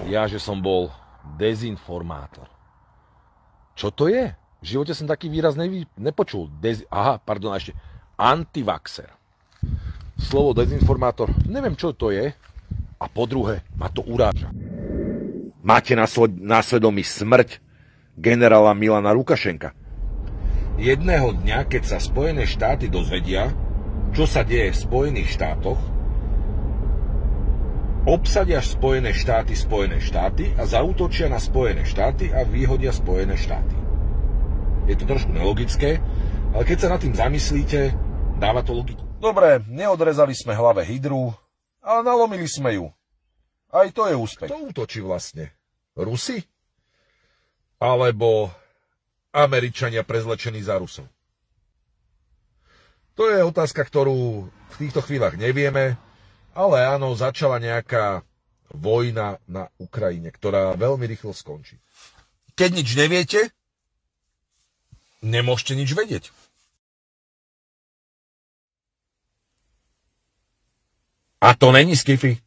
Ja, že som bol dezinformátor. Čo to je? V živote som taký výraz nepočul. Ešte antivaxer. Slovo dezinformátor, neviem, čo to je. A po druhé, ma to uráža. Máte na svedomí smrť generála Milana Lukašenka. Jedného dňa, keď sa Spojené štáty dozvedia, čo sa deje v Spojených štátoch, obsadia Spojené štáty a zaútočia na Spojené štáty a vyhodia Spojené štáty. Je to trošku nelogické, ale keď sa nad tým zamyslíte, dáva to logiku. Dobre, neodrezali sme hlave hydru, ale nalomili sme ju. Aj to je úspech. Kto útočí vlastne? Rusi? Alebo Američania prezlečení za Rusov? To je otázka, ktorú v týchto chvíľach nevieme, ale áno, začala nejaká vojna na Ukrajine, ktorá veľmi rýchlo skončí. Keď nič neviete, nemôžete nič vedieť. A to není sci-fi.